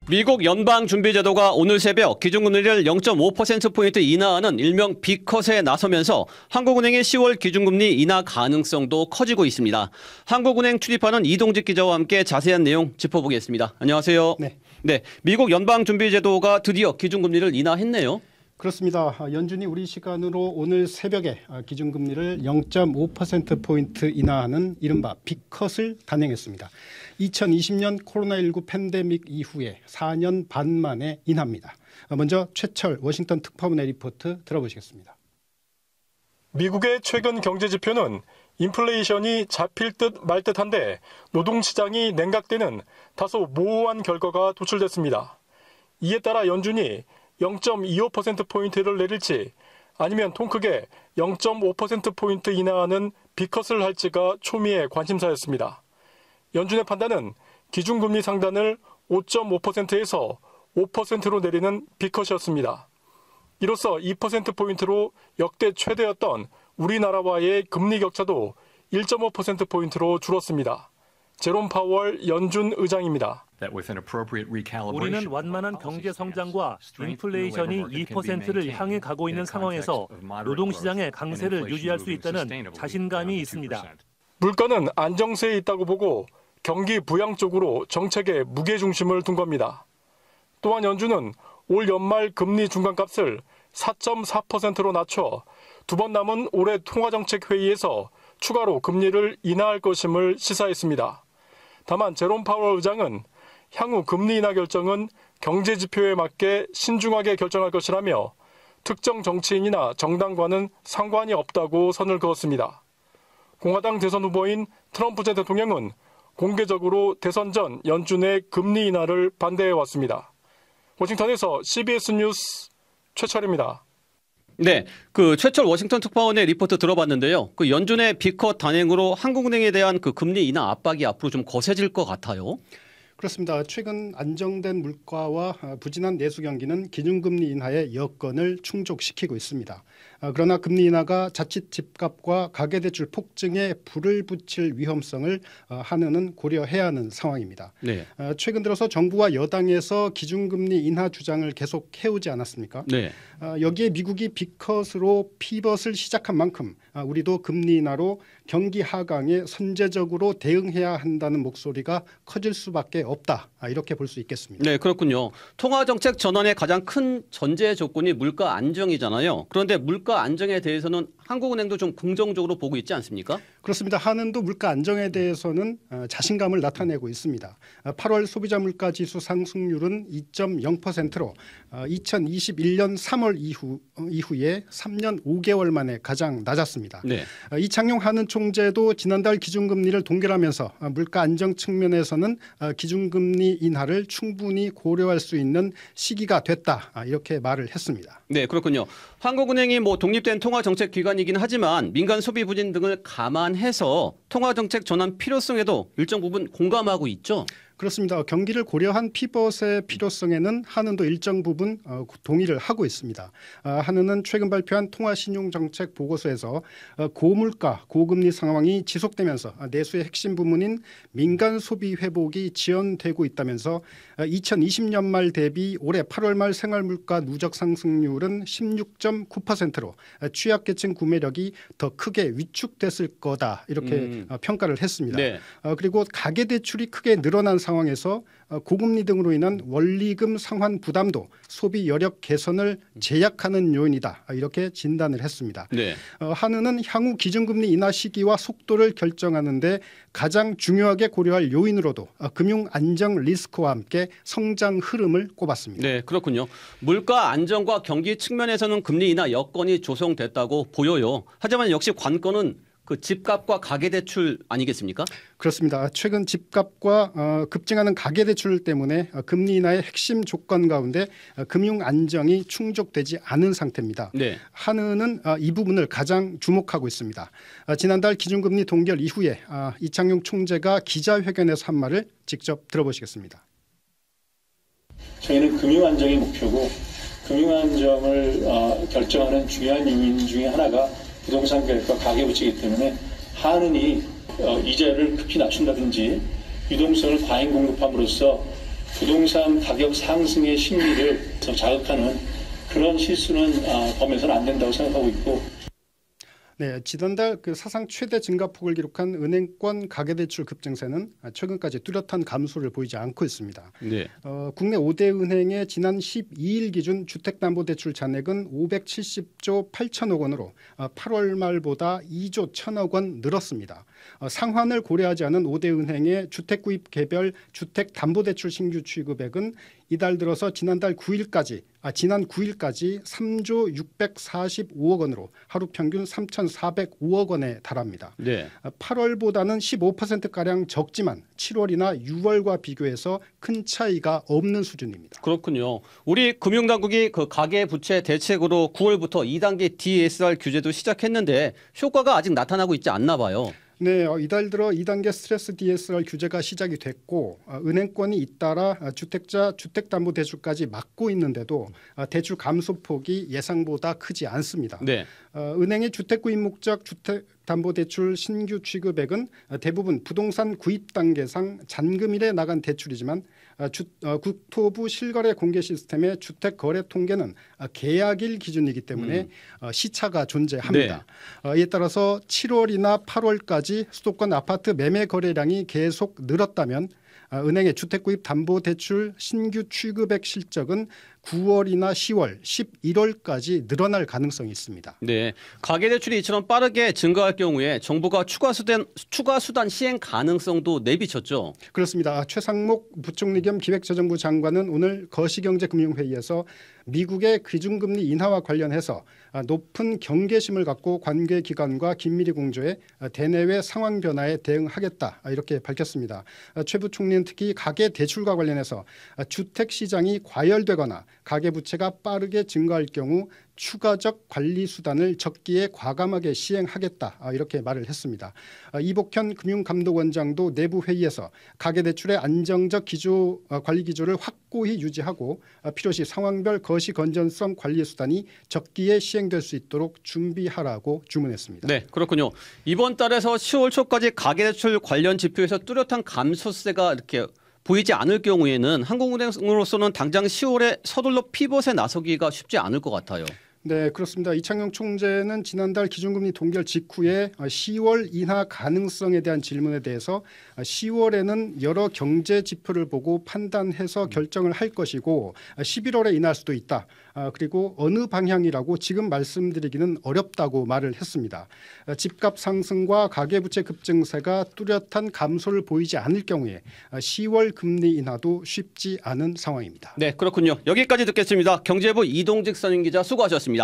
미국 연방준비제도가 오늘 새벽 기준금리를 0.5%포인트 인하하는 일명 빅컷에 나서면서 한국은행의 10월 기준금리 인하 가능성도 커지고 있습니다. 한국은행 출입하는 이동직 기자와 함께 자세한 내용 짚어보겠습니다. 안녕하세요. 네, 미국 연방준비제도가 드디어 기준금리를 인하했네요. 그렇습니다. 연준이 우리 시간으로 오늘 새벽에 기준금리를 0.5%포인트 인하하는 이른바 빅컷을 단행했습니다. 2020년 코로나19 팬데믹 이후에 4년 반 만에 인하입니다. 먼저 최철 워싱턴 특파원의 리포트 들어보시겠습니다. 미국의 최근 경제 지표는 인플레이션이 잡힐 듯 말 듯한데 노동시장이 냉각되는 다소 모호한 결과가 도출됐습니다. 이에 따라 연준이 0.25%포인트를 내릴지 아니면 통 크게 0.5%포인트 인하하는 빅컷을 할지가 초미의 관심사였습니다. 연준의 판단은 기준금리 상단을 5.5%에서 5%로 내리는 빅컷이었습니다. 이로써 2%포인트로 역대 최대였던 우리나라와의 금리 격차도 1.5%포인트로 줄었습니다. 제롬 파월 연준 의장입니다. 우리는 완만한 경제 성장과 인플레이션이 2%를 향해 가고 있는 상황에서 노동시장의 강세를 유지할 수 있다는 자신감이 있습니다. 물가는 안정세에 있다고 보고 경기 부양 쪽으로 정책의 무게중심을 둔 겁니다. 또한 연준은 올 연말 금리 중간값을 4.4%로 낮춰 두 번 남은 올해 통화정책회의에서 추가로 금리를 인하할 것임을 시사했습니다. 다만 제롬 파월 의장은 향후 금리 인하 결정은 경제 지표에 맞게 신중하게 결정할 것이라며 특정 정치인이나 정당과는 상관이 없다고 선을 그었습니다. 공화당 대선 후보인 트럼프 전 대통령은 공개적으로 대선 전 연준의 금리 인하를 반대해왔습니다. 워싱턴에서 CBS 뉴스 최철입니다. 네, 최철 워싱턴 특파원의 리포트 들어봤는데요. 연준의 빅컷 단행으로 한국은행에 대한 금리 인하 압박이 앞으로 좀 거세질 것 같아요. 그렇습니다. 최근 안정된 물가와 부진한 내수 경기는 기준금리 인하의 여건을 충족시키고 있습니다. 그러나 금리 인하가 자칫 집값과 가계대출 폭증에 불을 붙일 위험성을 한은은 고려해야 하는 상황입니다. 네. 최근 들어서 정부와 여당에서 기준금리 인하 주장을 계속 해오지 않았습니까? 네. 여기에 미국이 빅컷으로 피벗을 시작한 만큼 우리도 금리 인하로 경기 하강에 선제적으로 대응해야 한다는 목소리가 커질 수밖에 없다. 이렇게 볼 수 있겠습니다. 네, 그렇군요. 통화정책 전환의 가장 큰 전제 조건이 물가 안정이잖아요. 그런데 물가 안정에 대해서는 한국은행도 좀 긍정적으로 보고 있지 않습니까? 그렇습니다. 한은도 물가 안정에 대해서는 자신감을 나타내고 있습니다. 8월 소비자 물가 지수 상승률은 2.0%로 2021년 3월 이후에 3년 5개월 만에 가장 낮았습니다. 네. 이창용 한은 총재도 지난달 기준금리를 동결하면서 물가 안정 측면에서는 기준금리 인하를 충분히 고려할 수 있는 시기가 됐다. 이렇게 말을 했습니다. 네, 그렇군요. 한국은행이 독립된 통화정책기관이긴 하지만 민간 소비 부진 등을 감안해서 통화정책 전환 필요성에도 일정 부분 공감하고 있죠. 그렇습니다. 경기를 고려한 피벗의 필요성에는 한은도 일정 부분 동의를 하고 있습니다. 한은은 최근 발표한 통화신용정책 보고서에서 고물가, 고금리 상황이 지속되면서 내수의 핵심 부문인 민간 소비 회복이 지연되고 있다면서 2020년 말 대비 올해 8월 말 생활물가 누적 상승률은 16.9%로 취약계층 구매력이 더 크게 위축됐을 거다 이렇게 평가를 했습니다. 네. 그리고 가계대출이 크게 늘어난 상황에서 고금리 등으로 인한 원리금 상환 부담도 소비 여력 개선을 제약하는 요인이다 이렇게 진단을 했습니다. 네. 한은은 향후 기준금리 인하 시기와 속도를 결정하는 데 가장 중요하게 고려할 요인으로도 금융 안정 리스크와 함께 성장 흐름을 꼽았습니다. 네, 그렇군요. 물가 안정과 경기 측면에서는 금리 인하 여건이 조성됐다고 보여요. 하지만 역시 관건은 집값과 가계대출 아니겠습니까? 그렇습니다. 최근 집값과 급증하는 가계대출 때문에 금리 인하의 핵심 조건 가운데 금융 안정이 충족되지 않은 상태입니다. 네. 한은은 이 부분을 가장 주목하고 있습니다. 지난달 기준금리 동결 이후에 이창용 총재가 기자회견에서 한 말을 직접 들어보시겠습니다. 저희는 금융 안정이 목표고 금융 안정을 결정하는 중요한 요인 중에 하나가 부동산 가격과 가계부채이기 때문에 한은이 이자를 급히 낮춘다든지 유동성을 과잉 공급함으로써 부동산 가격 상승의 심리를 자극하는 그런 실수는 범해서는 안 된다고 생각하고 있고. 네, 지난달 사상 최대 증가폭을 기록한 은행권 가계대출 급증세는 최근까지 뚜렷한 감소를 보이지 않고 있습니다. 네. 국내 5대 은행의 지난 12일 기준 주택담보대출 잔액은 570조 8천억 원으로 8월 말보다 2조 1천억 원 늘었습니다. 상환을 고려하지 않은 5대 은행의 주택구입 개별 주택담보대출 신규 취급액은 이달 들어서 지난 9일까지 3조 645억 원으로 하루 평균 3,405억 원에 달합니다. 네. 8월보다는 15%가량 적지만 7월이나 6월과 비교해서 큰 차이가 없는 수준입니다. 그렇군요. 우리 금융당국이 그 가계부채 대책으로 9월부터 2단계 DSR 규제도 시작했는데 효과가 아직 나타나고 있지 않나 봐요. 네, 이달 들어 2단계 스트레스 DSR 규제가 시작이 됐고 은행권이 잇따라 주택자 주택담보대출까지 막고 있는데도 대출 감소폭이 예상보다 크지 않습니다. 네. 은행의 주택구입 목적 주택담보대출 신규 취급액은 대부분 부동산 구입 단계상 잔금일에 나간 대출이지만 국토부 실거래 공개 시스템의 주택거래 통계는 계약일 기준이기 때문에 시차가 존재합니다. 이에 따라서 7월이나 8월까지 수도권 아파트 매매 거래량이 계속 늘었다면 은행의 주택구입 담보대출 신규 취급액 실적은 9월이나 10월, 11월까지 늘어날 가능성이 있습니다. 네, 가계대출이 이처럼 빠르게 증가할 경우에 정부가 추가 수단 시행 가능성도 내비쳤죠. 그렇습니다. 최상목 부총리 겸 기획재정부 장관은 오늘 거시경제금융회의에서 미국의 기준금리 인하와 관련해서 높은 경계심을 갖고 관계기관과 긴밀히 공조해 대내외 상황 변화에 대응하겠다 이렇게 밝혔습니다. 최 부총리는 특히 가계대출과 관련해서 주택시장이 과열되거나 가계부채가 빠르게 증가할 경우 추가적 관리 수단을 적기에 과감하게 시행하겠다 이렇게 말을 했습니다. 이복현 금융감독원장도 내부 회의에서 가계대출의 안정적 관리 기조를 확고히 유지하고 필요시 상황별 거시 건전성 관리 수단이 적기에 시행될 수 있도록 준비하라고 주문했습니다. 네, 그렇군요. 이번 달에서 10월 초까지 가계대출 관련 지표에서 뚜렷한 감소세가 이렇게 보이지 않을 경우에는 한국은행으로서는 당장 10월에 서둘러 피벗에 나서기가 쉽지 않을 것 같아요. 네, 그렇습니다. 이창용 총재는 지난달 기준금리 동결 직후에 10월 인하 가능성에 대한 질문에 대해서 10월에는 여러 경제 지표를 보고 판단해서 결정을 할 것이고 11월에 인할 수도 있다. 그리고 어느 방향이라고 지금 말씀드리기는 어렵다고 말을 했습니다. 집값 상승과 가계부채 급증세가 뚜렷한 감소를 보이지 않을 경우에 10월 금리 인하도 쉽지 않은 상황입니다. 네, 그렇군요. 여기까지 듣겠습니다. 경제부 이동직 선임기자 수고하셨습니다.